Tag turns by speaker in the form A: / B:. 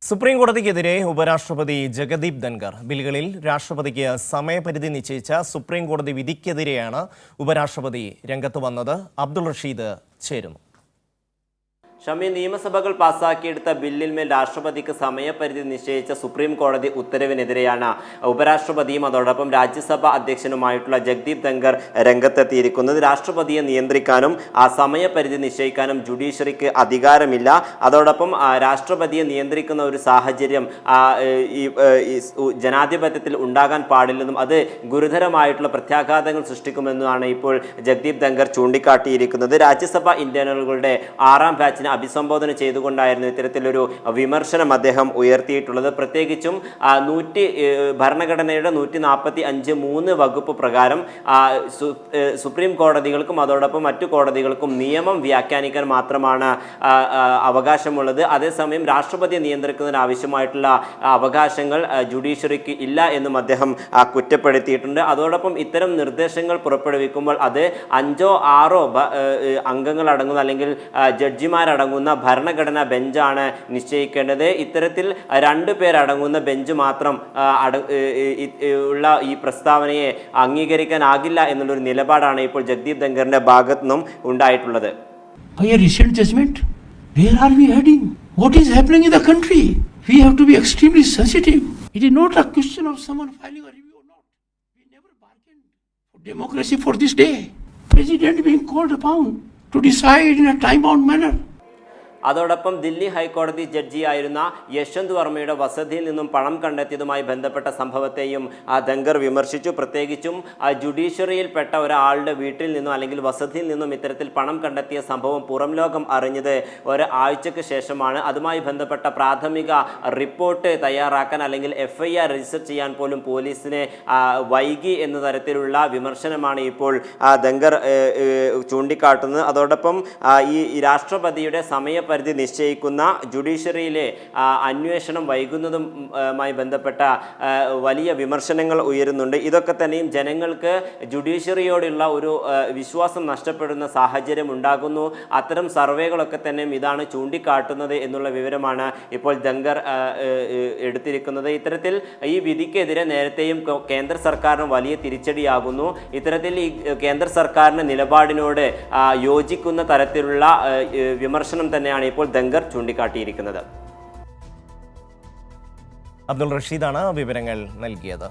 A: Supreme കോടതിക്കെതിരെ ഉപരാഷ്ട്രപതി ജഗദീപ് ധൻഖർ. ബില്ലുകളിൽ രാഷ്ട്രപതിക്ക് സമയപരിധി നിശ്ചയിച്ച സുപ്രീം കോടതി വിധിക്കെതിരെയാണ് ഉപരാഷ്ട്രപതി രംഗത്ത് വന്നത്. അബ്ദുൾ റഷീദ് ചേരുന്നു.
B: ഷമി, നിയമസഭകൾ പാസാക്കിയെടുത്ത ബില്ലിന്മേൽ രാഷ്ട്രപതിക്ക് സമയപരിധി നിശ്ചയിച്ച സുപ്രീം കോടതി ഉത്തരവിനെതിരെയാണ് ഉപരാഷ്ട്രപതിയും അതോടൊപ്പം രാജ്യസഭാ അധ്യക്ഷനുമായിട്ടുള്ള ജഗദീപ് ധൻഖർ രംഗത്തെത്തിയിരിക്കുന്നത്. രാഷ്ട്രപതിയെ നിയന്ത്രിക്കാനും ആ സമയപരിധി നിശ്ചയിക്കാനും ജുഡീഷ്യറിക്ക് അധികാരമില്ല. അതോടൊപ്പം രാഷ്ട്രപതിയെ നിയന്ത്രിക്കുന്ന ഒരു സാഹചര്യം ഈ ജനാധിപത്യത്തിൽ ഉണ്ടാകാൻ പാടില്ലെന്നും അത് ഗുരുതരമായിട്ടുള്ള പ്രത്യാഘാതങ്ങൾ സൃഷ്ടിക്കുമെന്നാണ് ഇപ്പോൾ ജഗദീപ് ധൻഖർ ചൂണ്ടിക്കാട്ടിയിരിക്കുന്നത്. രാജ്യസഭാ ഇന്റേണലുകളുടെ 6ാം ബാച്ചിന് അഭിസംബോധന ചെയ്തുകൊണ്ടായിരുന്നു ഇത്തരത്തിലൊരു വിമർശനം അദ്ദേഹം ഉയർത്തിയിട്ടുള്ളത്. പ്രത്യേകിച്ചും ഭരണഘടനയുടെ 145(3) വകുപ്പ് പ്രകാരം സുപ്രീം കോടതികൾക്കും അതോടൊപ്പം മറ്റു കോടതികൾക്കും നിയമം വ്യാഖ്യാനിക്കാൻ മാത്രമാണ് അവകാശമുള്ളത്. അതേസമയം രാഷ്ട്രപതിയെ നിയന്ത്രിക്കുന്നതിന് ആവശ്യമായിട്ടുള്ള അവകാശങ്ങൾ ജുഡീഷ്യറിക്ക് ഇല്ല എന്നും അദ്ദേഹം കുറ്റപ്പെടുത്തിയിട്ടുണ്ട്. അതോടൊപ്പം ഇത്തരം നിർദ്ദേശങ്ങൾ പുറപ്പെടുവിക്കുമ്പോൾ അത് 5ഓ 6ഓ അംഗങ്ങൾ അടങ്ങുന്ന അല്ലെങ്കിൽ ജഡ്ജിമാരടങ്ങുന്ന ഭരണഘടനാ ബെഞ്ചാണ് നിശ്ചയിക്കേണ്ടത്. ഇത്തരത്തിൽ 2 പേരടങ്ങുന്ന ബെഞ്ച് മാത്രം ഉള്ള ഈ പ്രസ്താവനയെ അംഗീകരിക്കാനാകില്ല എന്നുള്ളൊരു നിലപാടാണ് ഇപ്പോൾ ജഗദീപ് ധൻഖറിന്റെ ഭാഗത്തു നിന്നും ഉണ്ടായിട്ടുള്ളത്.
C: A recent judgment. Where are we heading? What is happening in the country? We have to be extremely sensitive. It is not a question of someone filing a review or not. We never bargained for democracy for this day. President being called upon to decide in a time-bound manner.
B: അതോടൊപ്പം ദില്ലി ഹൈക്കോടതി ജഡ്ജിയായിരുന്ന യശ്വന്ത് വർമ്മയുടെ വസതിയിൽ നിന്നും പണം കണ്ടെത്തിയതുമായി ബന്ധപ്പെട്ട സംഭവത്തെയും ധൻഖർ വിമർശിച്ചു. പ്രത്യേകിച്ചും ജുഡീഷ്യറിയിൽപ്പെട്ട ഒരാളുടെ വീട്ടിൽ നിന്നും അല്ലെങ്കിൽ വസതിയിൽ നിന്നും ഇത്തരത്തിൽ പണം കണ്ടെത്തിയ സംഭവം പുറം ലോകം അറിഞ്ഞത് ഒരാഴ്ചയ്ക്ക് ശേഷമാണ്. അതുമായി ബന്ധപ്പെട്ട പ്രാഥമിക റിപ്പോർട്ട് തയ്യാറാക്കാൻ അല്ലെങ്കിൽ FIR രജിസ്റ്റർ ചെയ്യാൻ പോലും പോലീസിനെ വൈകി എന്ന തരത്തിലുള്ള വിമർശനമാണ് ഇപ്പോൾ ധൻഖർ ചൂണ്ടിക്കാട്ടുന്നത്. അതോടൊപ്പം ഈ രാഷ്ട്രപതിയുടെ സമയപരിധി നിശ്ചയിക്കുന്ന ജുഡീഷ്യറിയിലെ അന്വേഷണം വൈകുന്നതുമായി ബന്ധപ്പെട്ട വലിയ വിമർശനങ്ങൾ ഉയരുന്നുണ്ട്. ഇതൊക്കെ തന്നെയും ജനങ്ങൾക്ക് ജുഡീഷ്യറിയോടുള്ള ഒരു വിശ്വാസം നഷ്ടപ്പെടുന്ന സാഹചര്യം ഉണ്ടാകുന്നു. അത്തരം സർവേകളൊക്കെ തന്നെയും ഇതാണ് ചൂണ്ടിക്കാട്ടുന്നത് എന്നുള്ള വിവരമാണ് ഇപ്പോൾ ധൻഖർ എടുത്തിരിക്കുന്നത്. ഇത്തരത്തിൽ ഈ വിധിക്കെതിരെ നേരത്തെയും കേന്ദ്ര സർക്കാരിന് വലിയ തിരിച്ചടിയാകുന്നു. ഇത്തരത്തിൽ ഈ കേന്ദ്ര സർക്കാരിൻ്റെ നിലപാടിനോട് യോജിക്കുന്ന തരത്തിലുള്ള വിമർശനം തന്നെയാണ് ഇപ്പോൾ ധൻഖർ ചൂണ്ടിക്കാട്ടിയിരിക്കുന്നത്.
A: അബ്ദുൾ റഷീദാണ് വിവരങ്ങൾ നൽകിയത്.